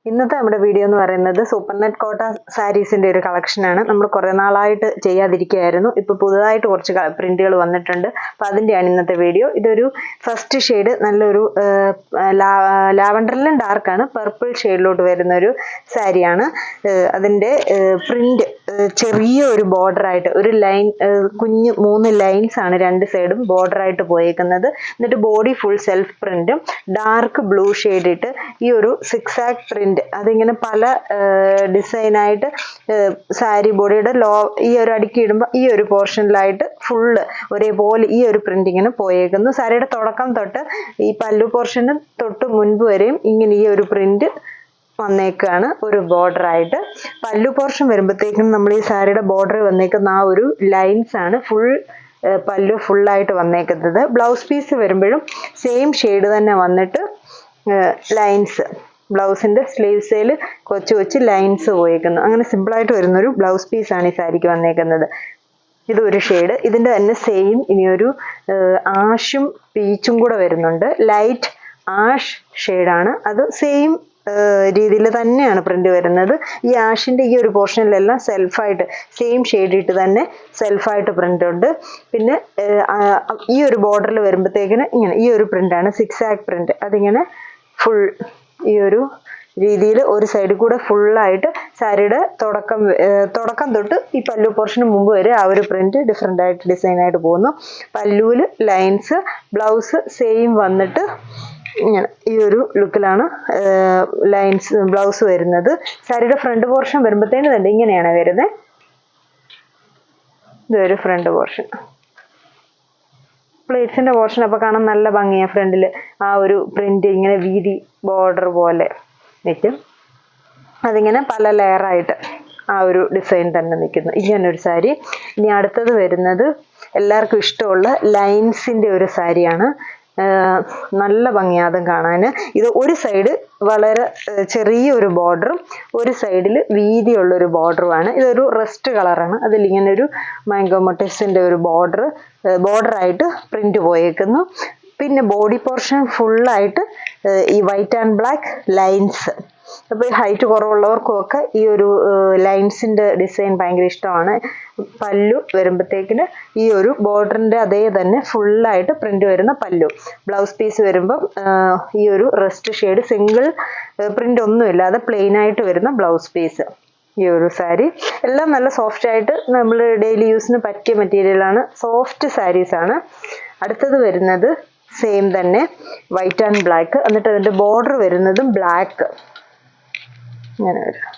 ഇന്നത്തെ നമ്മുടെ വീഡിയോ എന്ന് പറയുന്നത് സൂപ്പർ നെറ്റ് കോട്ട സാരീസിന്റെ ഒരു കളക്ഷനാണ്. നമ്മൾ കുറേ നാളായിട്ട് ചെയ്യാതിരിക്കുകയായിരുന്നു. ഇപ്പോൾ പുതുതായിട്ട് കുറച്ച് പ്രിന്റുകൾ വന്നിട്ടുണ്ട്. അപ്പോൾ അതിൻ്റെയാണ് ഇന്നത്തെ വീഡിയോ. ഇതൊരു ഫസ്റ്റ് ഷെയ്ഡ് നല്ലൊരു ലാവണ്ടറിലും ഡാർക്കാണ്, പർപ്പിൾ ഷെയ്ഡിലോട്ട് വരുന്ന ഒരു സാരിയാണ്. അതിൻ്റെ പ്രിന്റ് ചെറിയ ഒരു ബോർഡറായിട്ട് ഒരു ലൈൻ, കുഞ്ഞ് 3 ലൈൻസ് ആണ് രണ്ട് സൈഡും ബോർഡറായിട്ട് പോയേക്കുന്നത്. എന്നിട്ട് ബോഡി ഫുൾ സെൽഫ് പ്രിന്റും ഡാർക്ക് ബ്ലൂ ഷെയ്ഡ് ഇട്ട് ഈ ഒരു സിക്സാക് പ്രിന്റ് അതിങ്ങനെ പല ഡിസൈനായിട്ട് സാരി ബോഡിയുടെ ഈ ഒരു അടുക്കി ഇടുമ്പോൾ ഈ ഒരു പോർഷനിലായിട്ട് ഫുള്ള് ഒരേപോലെ ഈ ഒരു പ്രിന്റ് ഇങ്ങനെ പോയേക്കുന്നു. സാരിയുടെ തുടക്കം തൊട്ട് ഈ പല്ലു പോർഷന് തൊട്ട് മുൻപ് വരെയും ഇങ്ങനെ ഈ ഒരു പ്രിന്റ് വന്നേക്കാണ് ഒരു ബോർഡറായിട്ട്. പല്ലു പോർഷൻ വരുമ്പോഴത്തേക്കും നമ്മൾ ഈ സാരിയുടെ ബോർഡർ വന്നേക്കുന്ന ആ ഒരു ലൈൻസ് ആണ് ഫുൾ പല്ലു ഫുള്ളായിട്ട് വന്നേക്കുന്നത്. ബ്ലൗസ് പീസ് വരുമ്പോഴും സെയിം ഷെയ്ഡ് തന്നെ വന്നിട്ട് ലൈൻസ് ബ്ലൗസിന്റെ സ്ലീവ്സിൽ കൊച്ചു കൊച്ചു ലൈൻസ് പോയേക്കുന്നു. അങ്ങനെ സിമ്പിളായിട്ട് വരുന്നൊരു ബ്ലൗസ് പീസാണ് ഈ സാരിക്ക് വന്നേക്കുന്നത്. ഇതൊരു ഷെയ്ഡ്. ഇതിന്റെ തന്നെ സെയിം ഇനിയൊരു ആഷും പീച്ചും കൂടെ വരുന്നുണ്ട്. ലൈറ്റ് ആഷ് ഷെയ്ഡാണ് അത്. സെയിം രീതിയിൽ തന്നെയാണ് പ്രിന്റ് വരുന്നത്. ഈ ആഷിന്റെ ഈ ഒരു പോർഷനിലെല്ലാം സെൽഫായിട്ട് സെയിം ഷെയ്ഡ് ഇട്ട് തന്നെ സെൽഫായിട്ട് പ്രിന്റ് ഉണ്ട്. പിന്നെ ഈ ഒരു ബോർഡറിൽ വരുമ്പോഴത്തേക്കിന് ഇങ്ങനെ ഈ ഒരു പ്രിന്റാണ് സിക്സാക് പ്രിന്റ്. അതിങ്ങനെ ഫുൾ ഈ ഒരു രീതിയിൽ ഒരു സൈഡിൽ കൂടെ ഫുള്ളായിട്ട് സാരിയുടെ തുടക്കം തൊട്ട് ഈ പല്ലു പോർഷന് മുമ്പ് വരെ ആ ഒരു പ്രിന്റ് ഡിഫറെൻ്റ് ആയിട്ട് ഡിസൈനായിട്ട് പോകുന്നു. പല്ലുവിൽ ലൈൻസ്, ബ്ലൗസ് സെയിം വന്നിട്ട് ഇങ്ങനെ ഈ ഒരു ലുക്കിലാണ് ലൈൻസ് ബ്ലൗസ് വരുന്നത്. സാരിയുടെ ഫ്രണ്ട് പോർഷൻ വരുമ്പോഴത്തേന് തന്നെ ഇങ്ങനെയാണ് വരുന്നത്. ഇതൊരു ഫ്രണ്ട് പോർഷൻ. പ്ലേറ്റ്സിന്റെ പോർഷൻ അപ്പോൾ കാണാൻ നല്ല ഭംഗിയാണ്. ഫ്രണ്ടിൽ ആ ഒരു പ്രിന്റ് ഇങ്ങനെ വീതി ബോർഡർ പോലെ നിൽക്കും. അതിങ്ങനെ പല ലെയറായിട്ട് ആ ഒരു ഡിസൈൻ തന്നെ നിൽക്കുന്നു. ഇങ്ങനൊരു സാരി. ഇനി അടുത്തത് വരുന്നത് എല്ലാവർക്കും ഇഷ്ടമുള്ള ലൈൻസിന്റെ ഒരു സാരിയാണ്. നല്ല ഭംഗിയാതും കാണാൻ. ഇത് ഒരു സൈഡ് വളരെ ചെറിയൊരു ബോർഡറും ഒരു സൈഡിൽ വീതിയുള്ളൊരു ബോർഡറുമാണ്. ഇതൊരു റസ്റ്റ് കളറാണ്. അതിലിങ്ങനെ ഒരു മാംഗോ മോട്ടീവ്സിന്റെ ഒരു ബോർഡറായിട്ട് പ്രിന്റ് പോയേക്കുന്നു. പിന്നെ ബോഡി പോർഷൻ ഫുള്ളായിട്ട് ഈ വൈറ്റ് ആൻഡ് ബ്ലാക്ക് ലൈൻസ്. അപ്പോൾ ഈ ഹൈറ്റ് കുറവുള്ളവർക്കും ഒക്കെ ഈ ഒരു ലൈൻസിന്റെ ഡിസൈൻ ഭയങ്കര ഇഷ്ടമാണ്. പല്ലു വരുമ്പോഴത്തേക്കിന് ഈ ഒരു ബോർഡറിന്റെ അതേ തന്നെ ഫുള്ളായിട്ട് പ്രിന്റ് വരുന്ന പല്ലു. ബ്ലൗസ് പീസ് വരുമ്പം ഈ ഒരു റസ്റ്റ് ഷെയ്ഡ് സിംഗിൾ പ്രിന്റ് ഒന്നുമില്ലാതെ പ്ലെയിൻ ആയിട്ട് വരുന്ന ബ്ലൗസ് പീസ്. ഈ ഒരു സാരി എല്ലാം നല്ല സോഫ്റ്റ് ആയിട്ട് നമ്മൾ ഡെയിലി യൂസിന് പറ്റിയ മെറ്റീരിയലാണ്. സോഫ്റ്റ് സാരീസ് ആണ്. അടുത്തത് വരുന്നത് സെയിം തന്നെ വൈറ്റ് ആൻഡ് ബ്ലാക്ക്. എന്നിട്ട് അതിന്റെ ബോർഡർ വരുന്നതും ബ്ലാക്ക്. ഇങ്ങനെ വരും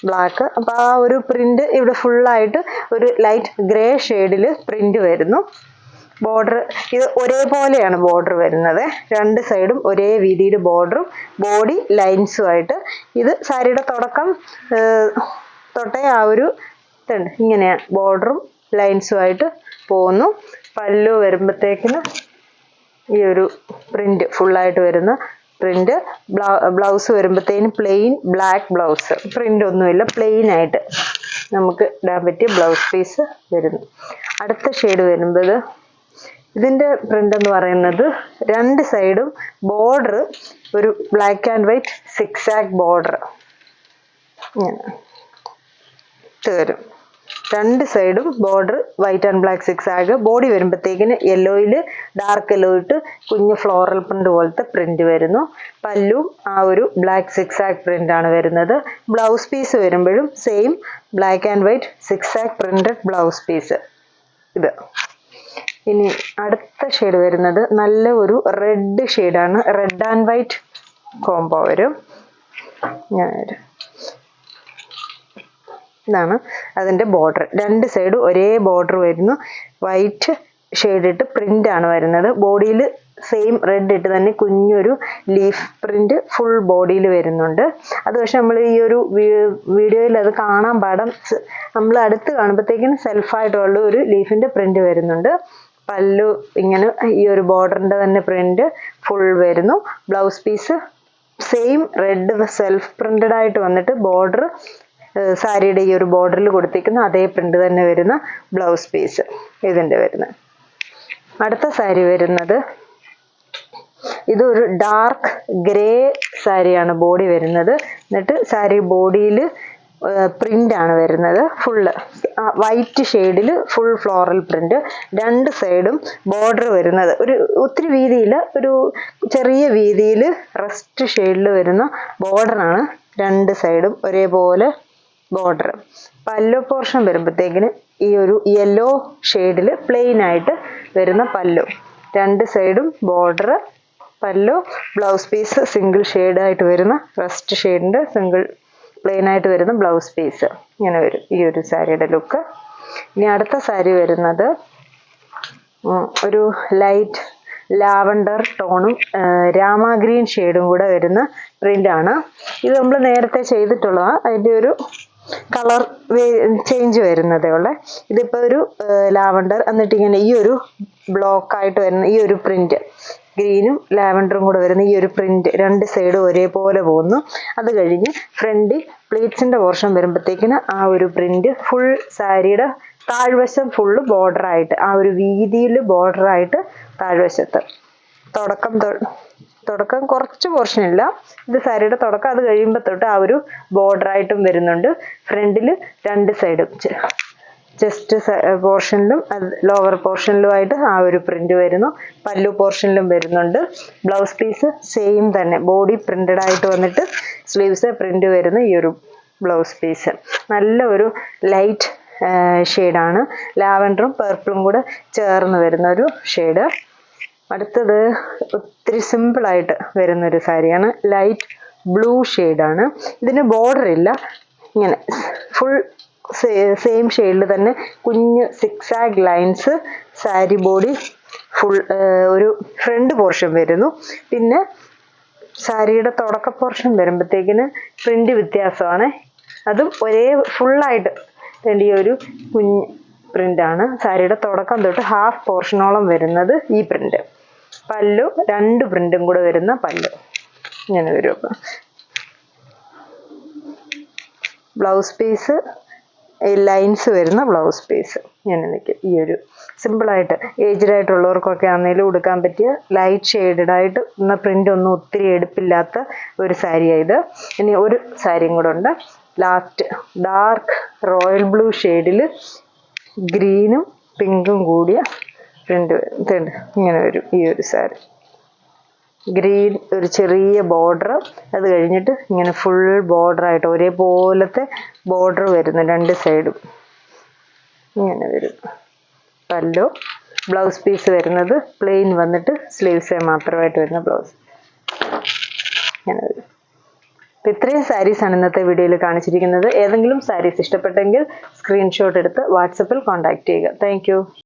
ബ്ലാക്ക്. അപ്പോൾ ആ ഒരു പ്രിന്റ് ഇവിടെ ഫുള്ളായിട്ട് ഒരു ലൈറ്റ് ഗ്രേ ഷെയ്ഡിൽ പ്രിന്റ് വരുന്നു. ബോർഡർ ഇത് ഒരേപോലെയാണ് ബോർഡർ വരുന്നത്. രണ്ട് സൈഡും ഒരേ വീതിയിൽ ബോർഡറും ബോഡി ലൈൻസുമായിട്ട്. ഇത് സാരിയുടെ തുടക്കം തൊട്ടേ ആ ഒരു ഇതുണ്ട് ഇങ്ങനെയാണ് ബോർഡറും ലൈൻസുമായിട്ട് പോകുന്നു. പല്ലു വരുമ്പോഴത്തേക്കിന് ഈ ഒരു പ്രിന്റ് ഫുള്ളായിട്ട് വരുന്ന പ്രിന്റ്. ബ്ലൗസ് വരുമ്പോഴത്തേനും പ്ലെയിൻ ബ്ലാക്ക് ബ്ലൗസ്. പ്രിന്റ് ഒന്നുമില്ല, പ്ലെയിൻ ആയിട്ട് നമുക്ക് ഇടാൻ പറ്റിയ ബ്ലൗസ് പീസ് വരുന്നു. അടുത്ത ഷെയ്ഡ് വരുമ്പോൾ ഇതിന്റെ പ്രിന്റ് എന്ന് പറയുന്നത് രണ്ട് സൈഡും ബോർഡർ ഒരു black and white zigzag border ഇങ്ങനെ വരും. രണ്ട് സൈഡും border white and black zigzag. Body വരുമ്പോഴത്തേക്കിന് യെല്ലോയിൽ ഡാർക്ക് യെല്ലോ ഇട്ട് കുഞ്ഞ് ഫ്ലോറൽ പ്രിന്റ് പോലത്തെ പ്രിന്റ് വരുന്നു. പല്ലും ആ ഒരു ബ്ലാക്ക് സിക്സാക് പ്രിന്റ് ആണ് വരുന്നത്. ബ്ലൗസ് പീസ് വരുമ്പോഴും same black and white zigzag printed blouse piece. ഇത് ഇനി അടുത്ത ഷെയ്ഡ് വരുന്നത് നല്ല ഒരു റെഡ് ഷെയ്ഡാണ്. റെഡ് ആൻഡ് വൈറ്റ് കോംബോ വരും. ഞാൻ വരും. ഇതാണ് അതിൻ്റെ ബോർഡർ. രണ്ട് സൈഡും ഒരേ ബോർഡർ വരുന്നു. വൈറ്റ് ഷെയ്ഡ് ഇട്ട് പ്രിന്റ് ആണ് വരുന്നത്. ബോഡിയിൽ സെയിം റെഡ് ഇട്ട് തന്നെ കുഞ്ഞൊരു ലീഫ് പ്രിന്റ് ഫുൾ ബോഡിയിൽ വരുന്നുണ്ട്. അത് പക്ഷെ നമ്മൾ ഈ ഒരു വീഡിയോയിൽ അത് കാണാൻ പാടാം. നമ്മൾ അടുത്ത് കാണുമ്പോഴത്തേക്കും സെൽഫായിട്ടുള്ള ഒരു ലീഫിന്റെ പ്രിന്റ് വരുന്നുണ്ട്. പല്ലു ഇങ്ങനെ ഈ ഒരു ബോർഡറിന്റെ തന്നെ പ്രിന്റ് ഫുൾ വരുന്നു. Blouse piece same red self printed ആയിട്ട് വന്നിട്ട് ബോർഡർ സാരിയുടെ ഈ ഒരു ബോർഡറിൽ കൊടുത്തിരിക്കുന്ന അതേ പ്രിന്റ് തന്നെ വരുന്ന ബ്ലൗസ് പീസ് ഇതിൻ്റെ വരുന്നത്. അടുത്ത സാരി വരുന്നത് ഇതൊരു ഡാർക്ക് ഗ്രേ സാരിയാണ് ബോഡി വരുന്നത്. എന്നിട്ട് സാരി ബോഡിയിൽ പ്രിന്റ് ആണ് വരുന്നത്. ഫുള്ള് വൈറ്റ് ഷെയ്ഡിൽ ഫുൾ ഫ്ലോറൽ പ്രിന്റ്. രണ്ട് സൈഡും ബോർഡർ വരുന്നത് ഒരു ഒത്തിരി വീതിയിൽ, ഒരു ചെറിയ വീതിയിൽ റസ്റ്റ് ഷെയ്ഡിൽ വരുന്ന ബോർഡറാണ്. രണ്ട് സൈഡും ഒരേപോലെ ബോർഡർ. പല്ലു പോർഷൻ വരുമ്പോഴത്തേക്കിന് ഈ ഒരു യെല്ലോ ഷെയ്ഡിൽ പ്ലെയിൻ ആയിട്ട് വരുന്ന പല്ലു. രണ്ട് സൈഡും ബോർഡർ. പല്ലു. ബ്ലൗസ് പീസ് സിംഗിൾ ഷെയ്ഡായിട്ട് വരുന്ന റസ്റ്റ് ഷെയ്ഡിൻ്റെ സിംഗിൾ പ്ലെയിൻ ആയിട്ട് വരുന്ന ബ്ലൗസ് പീസ്. ഇങ്ങനെ വരും ഈ ഒരു സാരിയുടെ ലുക്ക്. ഇനി അടുത്ത സാരി വരുന്നത് ഒരു ലൈറ്റ് ലാവണ്ടർ ടോണും രാമ ഗ്രീൻ ഷെയ്ഡും കൂടെ വരുന്ന പ്രിൻ്റാണ്. ഇത് നമ്മൾ നേരത്തെ ചെയ്തിട്ടുള്ളതാണ്. അതിൻ്റെ ഒരു കളർ ചേഞ്ച് വരുന്നതേ ഉള്ളേ. ഇതിപ്പോൾ ഒരു ലാവണ്ടർ, എന്നിട്ട് ഇങ്ങനെ ഈ ഒരു ബ്ലോക്കായിട്ട് വരുന്ന ഈ ഒരു പ്രിന്റ്, ഗ്രീനും ലാവൻഡറും കൂടെ വരുന്ന ഈ ഒരു പ്രിന്റ് രണ്ട് സൈഡും ഒരേപോലെ പോകുന്നു. അത് കഴിഞ്ഞ് ഫ്രണ്ടിൽ പ്ലീറ്റ്സിന്റെ പോർഷൻ വരുമ്പോഴത്തേക്കിന് ആ ഒരു പ്രിന്റ് ഫുൾ സാരിയുടെ താഴ്വശം ഫുള്ള് ബോർഡറായിട്ട്, ആ ഒരു വീതിയിൽ ബോർഡറായിട്ട് താഴ്വശത്ത് തുടക്കം കുറച്ച് പോർഷൻ ഇല്ല, ഇത് സാരിയുടെ തുടക്കം. അത് കഴിയുമ്പോൾ തൊട്ട് ആ ഒരു ബോർഡറായിട്ടും വരുന്നുണ്ട്. ഫ്രണ്ടിൽ രണ്ട് സൈഡും ചെസ്റ്റ് പോർഷനിലും ലോവർ പോർഷനിലുമായിട്ട് ആ ഒരു പ്രിന്റ് വരുന്നു. പല്ലു പോർഷനിലും വരുന്നുണ്ട്. ബ്ലൗസ് പീസ് സെയിം തന്നെ, ബോഡി പ്രിന്റഡ് ആയിട്ട് വന്നിട്ട് സ്ലീവ്സ് പ്രിന്റ് വരുന്ന ഈ ഒരു ബ്ലൗസ് പീസ്. നല്ല ഒരു ലൈറ്റ് ഷെയ്ഡാണ്. ലാവൻഡറും പേർപ്പിളും കൂടെ ചേർന്ന് വരുന്ന ഒരു ഷെയ്ഡ്. അടുത്തത് ഒത്തിരി സിമ്പിളായിട്ട് വരുന്നൊരു സാരിയാണ്. ലൈറ്റ് ബ്ലൂ ഷെയ്ഡാണ്. ഇതിന് ബോർഡർ ഇല്ല, ഇങ്ങനെ ഫുൾ സെയിം ഷെയ്ഡിൽ തന്നെ കുഞ്ഞ് zigzag lines. Sari body full ഒരു ഫ്രണ്ട് പോർഷൻ വരുന്നു. പിന്നെ സാരിയുടെ തുടക്ക പോർഷൻ വരുമ്പോഴത്തേക്കിന് പ്രിന്റ് വ്യത്യാസമാണ്. അതും ഒരേ ഫുള്ളായിട്ട് ഈ ഒരു കുഞ്ഞ് പ്രിന്റാണ്. സാരിയുടെ തുടക്കം തൊട്ട് ഹാഫ് പോർഷനോളം വരുന്നത് ഈ പ്രിന്റ്. പല്ലു രണ്ട് പ്രിന്റും കൂടെ വരുന്ന പല്ലു ഇങ്ങനെ വരും. അപ്പം ബ്ലൗസ് പീസ് ലൈൻസ് വരുന്ന ബ്ലൗസ് പീസ് ഇങ്ങനെ നിൽക്കും. ഈ ഒരു സിമ്പിളായിട്ട് ഏജ്ഡ് ആയിട്ടുള്ളവർക്കൊക്കെ ആണെങ്കിലും ഉടുക്കാൻ പറ്റിയ ലൈറ്റ് ഷെയ്ഡഡ് ആയിട്ട് എന്ന പ്രിന്റ് ഒന്നും ഒത്തിരി എടുപ്പില്ലാത്ത ഒരു സാരിയാണ് ഇത്. ഇനി ഒരു സാരിയും കൂടെ ഉണ്ട്. ലാസ്റ്റ് ഡാർക്ക് റോയൽ ബ്ലൂ ഷെയ്ഡിൽ ഗ്രീനും പിങ്കും കൂടിയ പ്രിന്റ് ഇതുണ്ട്. ഇങ്ങനെ വരും ഈ ഒരു സാരി. ഗ്രീൻ ഒരു ചെറിയ ബോർഡർ, അത് കഴിഞ്ഞിട്ട് ഇങ്ങനെ ഫുൾ ബോർഡറായിട്ട് ഒരേപോലത്തെ ബോർഡർ വരുന്നു രണ്ട് സൈഡും ഇങ്ങനെ വരും. പല്ലു. ബ്ലൗസ് പീസ് വരുന്നത് പ്ലെയിൻ വന്നിട്ട് സ്ലീവ്സ് മാത്രമായിട്ട് വരുന്ന ബ്ലൗസ് ഇങ്ങനെ വരും. അപ്പം ഇത്രയും സാരീസാണ് ഇന്നത്തെ വീഡിയോയിൽ കാണിച്ചിരിക്കുന്നത്. ഏതെങ്കിലും സാരീസ് ഇഷ്ടപ്പെട്ടെങ്കിൽ സ്ക്രീൻഷോട്ട് എടുത്ത് വാട്സപ്പിൽ കോൺടാക്ട് ചെയ്യുക. താങ്ക്